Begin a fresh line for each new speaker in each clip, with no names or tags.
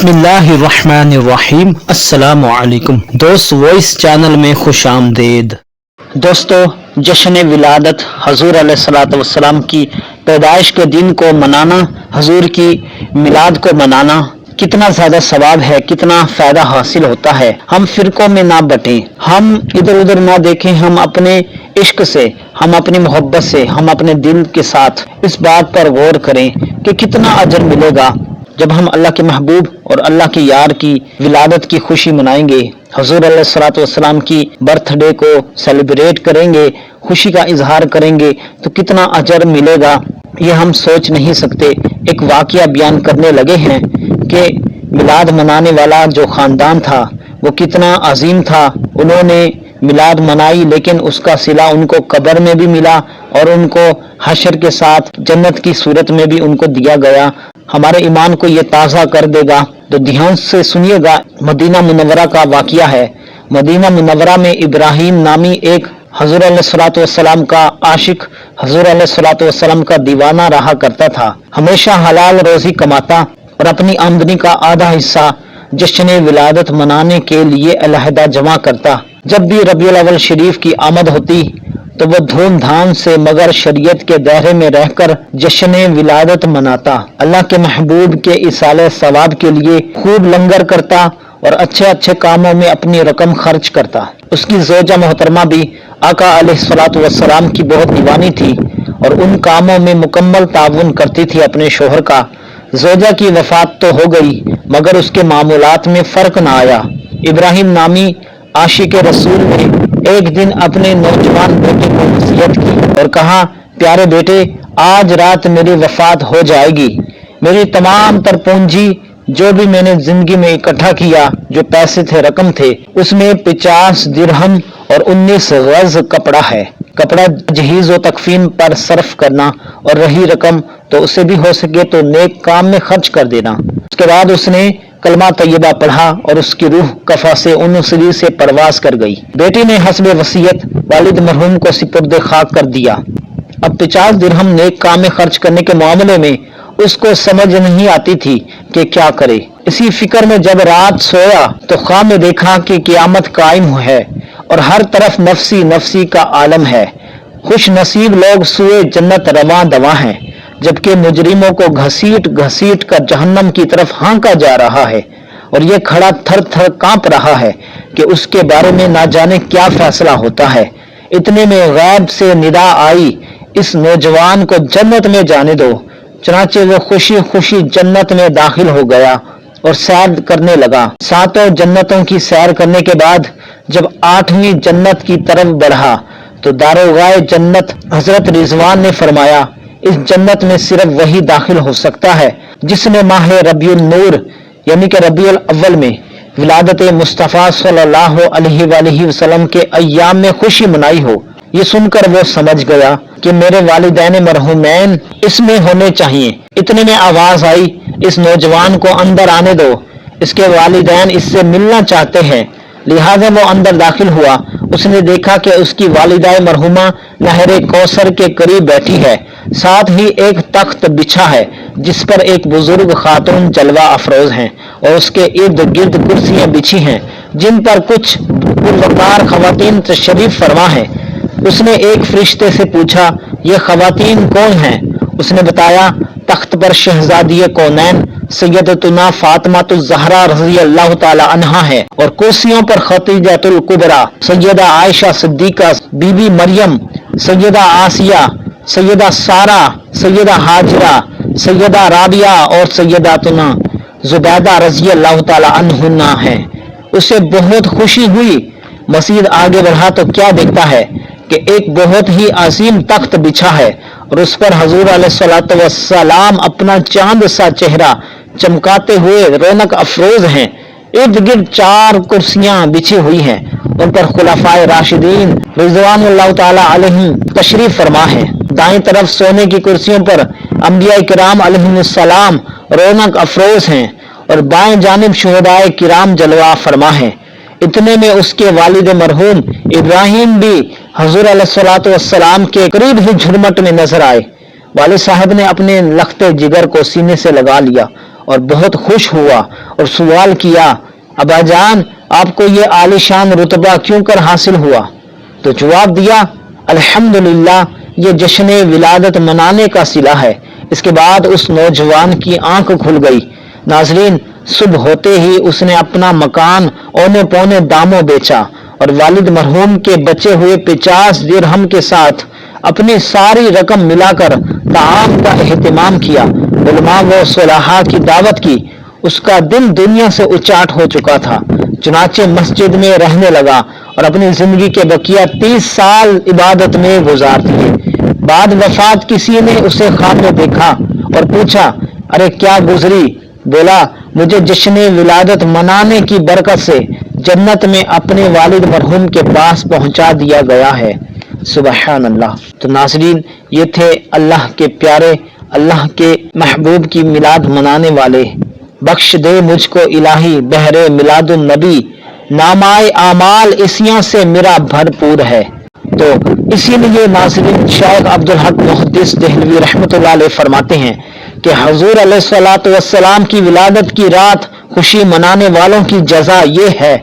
बिस्मिल्लाहिर्रहमानिर्रहीम। अस्सलामु अलैकुम दोस्त, वॉइस चैनल में खुश आमदीद। दोस्तों, जश्न विलादत हजूर अलैहिस्सलातु वस्सलाम की पैदाइश के दिन को मनाना, हजूर की मिलाद को मनाना कितना ज़्यादा सवाब है, कितना फ़ायदा हासिल होता है। हम फ़िरक़ों में ना बटें, हम इधर उधर ना देखें, हम अपने इश्क से, हम अपनी मोहब्बत से, हम अपने दिल के साथ इस बात पर गौर करें कि कितना अजर मिलेगा जब हम अल्लाह के महबूब और अल्लाह के यार की विलादत की खुशी मनाएंगे, हजूर अलैहिस्सलातु वस्सलाम की बर्थडे को सेलिब्रेट करेंगे, खुशी का इजहार करेंगे तो कितना अजर मिलेगा ये हम सोच नहीं सकते। एक वाक़या बयान करने लगे हैं कि मिलाद मनाने वाला जो ख़ानदान था वो कितना अजीम था। उन्होंने मिलाद मनाई लेकिन उसका सिला उनको कब्र में भी मिला और उनको हशर के साथ जन्नत की सूरत में भी उनको दिया गया। हमारे ईमान को ये ताज़ा कर देगा। तो ध्यान से सुनिएगा, मदीना मुनव्वरा का वाक़या है। मदीना मुनव्वरा में इब्राहिम नामी एक हजूर अलैहिस्सलातु वस्सलाम का आशिक, हजूर अलैहिस्सलातु वस्सलाम का दीवाना रहा करता था। हमेशा हलाल रोज़ी कमाता और अपनी आमदनी का आधा हिस्सा जश्न विलादत मनाने के लिए अलहदा जमा करता। जब भी रबीउल अव्वल शरीफ की आमद होती तो वह धूमधाम से मगर शरीयत के दायरे में रहकर जश्न विलादत मनाता। अल्लाह के महबूब के इसाले सवाब के लिए खूब लंगर करता और अच्छे अच्छे कामों में अपनी रकम खर्च करता। उसकी जोजा मोहतरमा भी आका अलैहिस्सलातु वस्सलाम की बहुत दीवानी थी और उन कामों में मुकम्मल ताउन करती थी अपने शोहर का। जोजा की वफात तो हो गई मगर उसके मामूलात में फ़र्क ना आया। इब्राहिम नामी आशिक रसूल ने एक दिन अपने नौजवान बेटे को वसीयत की और कहा, प्यारे बेटे, आज रात मेरी वफात हो जाएगी। मेरी तमाम तर पूंजी जो भी मैंने जिंदगी में इकट्ठा किया, जो पैसे थे, रकम थे, उसमें 50 दिरहम और 19 गज कपड़ा है। कपड़ा जहीज व तकफीन पर सर्फ करना और रही रकम तो उसे भी हो सके तो नेक काम में खर्च कर देना। उसके बाद उसने कलमा तैयबा पढ़ा और उसकी रूह कफा से उनसरी से परवास कर गई। बेटी ने हस्बे वसीयत वालिद मरहूम को सिपुर्द खाक कर दिया। अब 50 दिरहम नेक काम में खर्च करने के मामले में उसको समझ नहीं आती थी कि क्या करे। इसी फिक्र में जब रात सोया तो ख्वाब में देखा कि क़यामत कायम है और हर तरफ नफसी नफसी का आलम है। खुश नसीब लोग सुए जन्नत रवा दवा हैं, जबकि मुजरिमों को घसीट घसीट कर जहन्नम की तरफ हाँका जा रहा है और ये खड़ा थर थर कांप रहा है कि उसके बारे में ना जाने क्या फैसला होता है। इतने में गैब से निदा आई, इस नौजवान को जन्नत में जाने दो। चनाचे वो खुशी खुशी जन्नत में दाखिल हो गया और सैर करने लगा। 7 जन्नतों की सैर करने के बाद जब 8वीं जन्नत की तरफ बढ़ा तो दारोगाए जन्नत हजरत रिजवान ने फरमाया, इस जन्नत में सिर्फ वही दाखिल हो सकता है जिसने माह रबीउल नूर यानी कि रबीउल अव्वल में विलादत मुस्तफ़ा सल्लल्लाहु अलैहि वसल्लम के अय्याम में खुशी मनाई हो। ये सुनकर वो समझ गया कि मेरे वालिदैन मरहूमैन इसमें होने चाहिए। इतने में आवाज आई, इस नौजवान को अंदर आने दो, इसके वालिदैन इससे मिलना चाहते हैं। लिहाजा वो अंदर दाखिल हुआ। उसने देखा कि उसकी वालिदाए मरहुमा नहरे कौसर के करीब बैठी है। साथ ही एक तख्त बिछा है जिस पर एक बुजुर्ग खातून जलवा अफरोज हैं और उसके इर्द गिर्द कुर्सियां बिछी हैं जिन पर कुछ पुरवकार खवातीन तशरीफ फरमा है। उसने एक फरिश्ते से पूछा, ये खवातीन कौन हैं? उसने बताया, तख्त पर शहजादी कौनैन सैयदतुना फातिमातुज़ ज़हरा रज़ी अल्लाह ताला अन्हा है और कुर्सियों पर खतीजतुल कुबरा, सैयदा आयशा सिद्दीका, बीबी मरियम, सैयदा आसिया, सैयदा सारा, सैयदा हाजरा, सैयदा राबिया और सैयदातुना जुबैदा रज़ी अल्लाह ताला अन्हुन्ना है। उसे बहुत खुशी हुई। मज़ीद आगे बढ़ा तो क्या देखता है कि एक बहुत ही अजीम तख्त बिछा है और उस पर हजूर अलैहिस्सलातु वस्सलाम अपना चांद सा चेहरा चमकाते हुए रौनक अफरोज हैं। इर्द गिर्द 4 कुर्सियां बिछी हुई हैं, उन पर खुलाफाए राशिदीन रिज़वानुल्लाह ताला अलैहिम तशरीफ फरमा है। दाएं तरफ सोने की कुर्सियों पर अंबिया किराम अलैहिमुस्सलाम रौनक अफरोज हैं और बाएं जानिब शुहदाए किराम जलवा फरमा है। इतने में उसके वालिद मरहूम इब्राहिम भी हजूर अलैहिस्सलातु वस्सलाम के करीब ही झुरमट में नजर आए। वालिद साहब ने अपने लखते जिगर को सीने से लगा लिया اور بہت خوش ہوا اور سوال کیا، ابا جان آپ کو یہ عالیشان رتبہ کیوں کر حاصل ہوا؟ تو جواب دیا، الحمدللہ یہ جشن ولادت منانے کا صلہ ہے۔ اس کے بعد اس نوجوان کی آنکھ کھل گئی۔ ناظرین، صبح ہوتے ہی اس نے اپنا مکان اونے پونے داموں بیچا اور والد مرحوم کے بچے ہوئے 50 درہم کے ساتھ اپنی ساری رقم ملا کر طعام کا اہتمام کیا، علماء و صلحاء کی دعوت کی۔ اس کا دل دنیا سے اچاٹ ہو چکا تھا، چنانچہ مسجد میں رہنے لگا اور اپنی زندگی کے بقیہ 30 سال عبادت میں گزار دیے۔ بعد وفات کسی نے اسے خواب میں دیکھا اور پوچھا، ارے کیا گزری؟ بولا، مجھے جشن ولادت منانے کی برکت سے جنت میں اپنے والد مرحوم کے پاس پہنچا دیا گیا ہے۔ سبحان اللہ۔ تو ناظرین، یہ تھے اللہ کے پیارے، اللہ کے محبوب کی میلاد منانے والے۔ بخش دے مجھ کو الہی بہر میلاد النبی، نامائے اعمال اسیاں سے میرا بھرپور ہے۔ تو اسی لیے ناظرین، شیخ عبدالحق محدث دہلوی رحمۃ اللہ علیہ فرماتے ہیں کہ حضور علیہ الصلوۃ والسلام کی ولادت کی رات خوشی منانے والوں کی جزا یہ ہے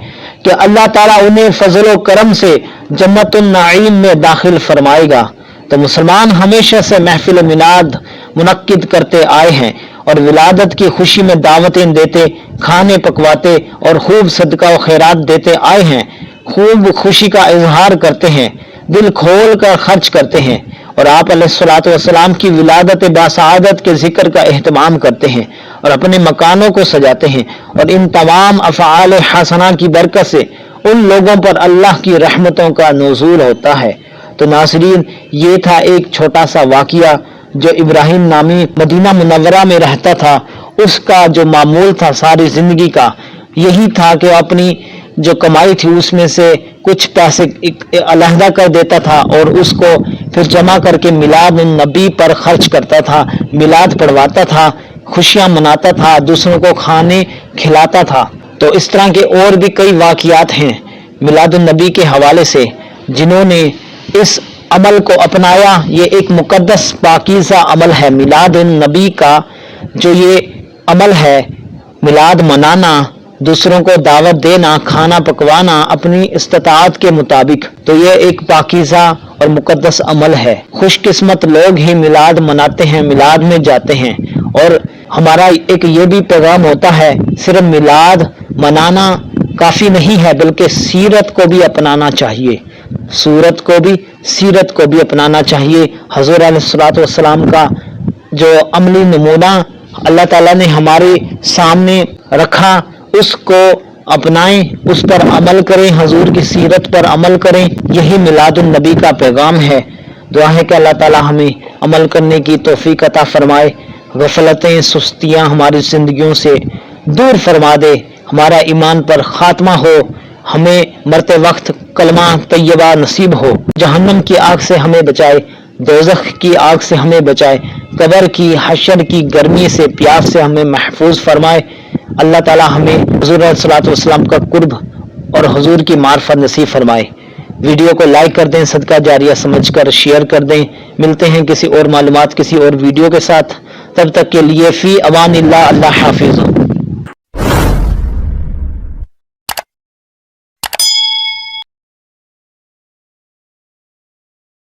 کہ اللہ تعالیٰ انہیں فضل و کرم سے جنت النعیم میں داخل فرمائے گا۔ تو مسلمان ہمیشہ سے محفل میلاد منعقد کرتے آئے ہیں اور ولادت کی خوشی میں دعوتیں دیتے، کھانے پکواتے اور خوب صدقہ و خیرات دیتے آئے ہیں، خوب خوشی کا اظہار کرتے ہیں، دل کھول کر خرچ کرتے ہیں، اور آپ علیہ الصلوۃ والسلام کی ولادت باسعادت کے ذکر کا اہتمام کرتے ہیں اور اپنے مکانوں کو سجاتے ہیں، اور ان تمام افعال حسنہ کی برکت سے ان لوگوں پر اللہ کی رحمتوں کا نزول ہوتا ہے۔ تو ناظرین، یہ تھا ایک چھوٹا سا واقعہ جو ابراہیم نامی مدینہ منورہ میں رہتا تھا، اس کا جو معمول تھا ساری زندگی کا یہی تھا کہ اپنی جو کمائی تھی اس میں سے کچھ پیسے علیحدہ کر دیتا تھا اور اس کو پھر جمع کر کے میلاد النبی پر خرچ کرتا تھا، میلاد پڑھواتا تھا، خوشیاں مناتا تھا، دوسروں کو کھانے کھلاتا تھا۔ تو اس طرح کے اور بھی کئی واقعات ہیں میلاد النبی کے حوالے سے، جنہوں نے اس عمل کو اپنایا۔ یہ ایک مقدس پاکیزہ عمل ہے میلاد النبی کا، جو یہ عمل ہے میلاد منانا، دوسروں کو دعوت دینا، کھانا پکوانا اپنی استطاعت کے مطابق، تو یہ ایک پاکیزہ اور مقدس عمل ہے۔ خوش قسمت لوگ ہی میلاد مناتے ہیں، میلاد میں جاتے ہیں۔ اور ہمارا ایک یہ بھی پیغام ہوتا ہے، صرف میلاد منانا کافی نہیں ہے بلکہ سیرت کو بھی اپنانا چاہیے، سورت کو بھی، سیرت کو بھی اپنانا چاہیے۔ حضور علیہ الصلوۃ والسلام کا جو عملی نمونہ اللہ تعالیٰ نے ہمارے سامنے رکھا، اس کو اپنائیں، اس پر عمل کریں، حضور کی سیرت پر عمل کریں، یہی میلاد النبی کا پیغام ہے۔ دعا ہے کہ اللہ تعالیٰ ہمیں عمل کرنے کی توفیق عطا فرمائے، غفلتیں، سستیاں ہماری زندگیوں سے دور فرما دے، ہمارا ایمان پر خاتمہ ہو، ہمیں مرتے وقت کلمہ طیبہ نصیب ہو، جہنم کی آگ سے ہمیں بچائے، دوزخ کی آگ سے ہمیں بچائے، قبر کی، حشر کی گرمی سے، پیاس سے ہمیں محفوظ فرمائے۔ اللہ تعالیٰ ہمیں حضور علیہ الصلوۃ والسلام کا قرب اور حضور کی معرفت نصیب فرمائے۔ ویڈیو کو لائک کر دیں، صدقہ جاریہ سمجھ کر شیئر کر دیں۔ ملتے ہیں کسی اور معلومات، کسی اور ویڈیو کے ساتھ، تب تک کے لیے فی امان اللہ، اللہ حافظ۔